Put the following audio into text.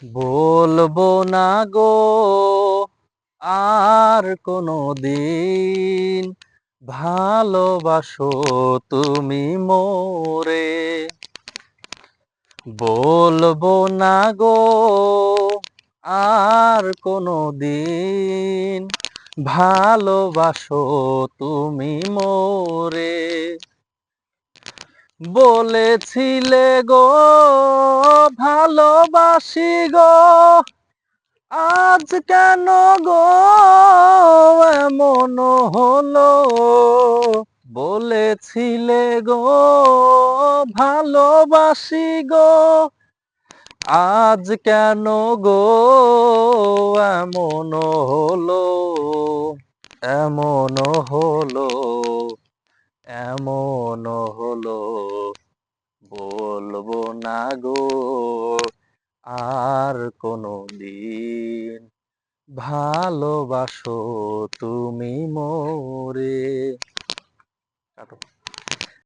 বলবো না গো আর কোনো দিন, ভালোবাসো তুমি মোরে। বলবো না গো আর কোনো দিন, ভালোবাসো তুমি মোরে। বলেছিলে গো ভালোবাসি গো, আজ কেন গো এমন হলো। বলেছিলে গো ভালোবাসি গো, আজ কেন গো এমন হলো। এমন হলো, এমন হলো। বলবো না গো আর কোনো দিন, ভালোবাসো তুমি মোরে।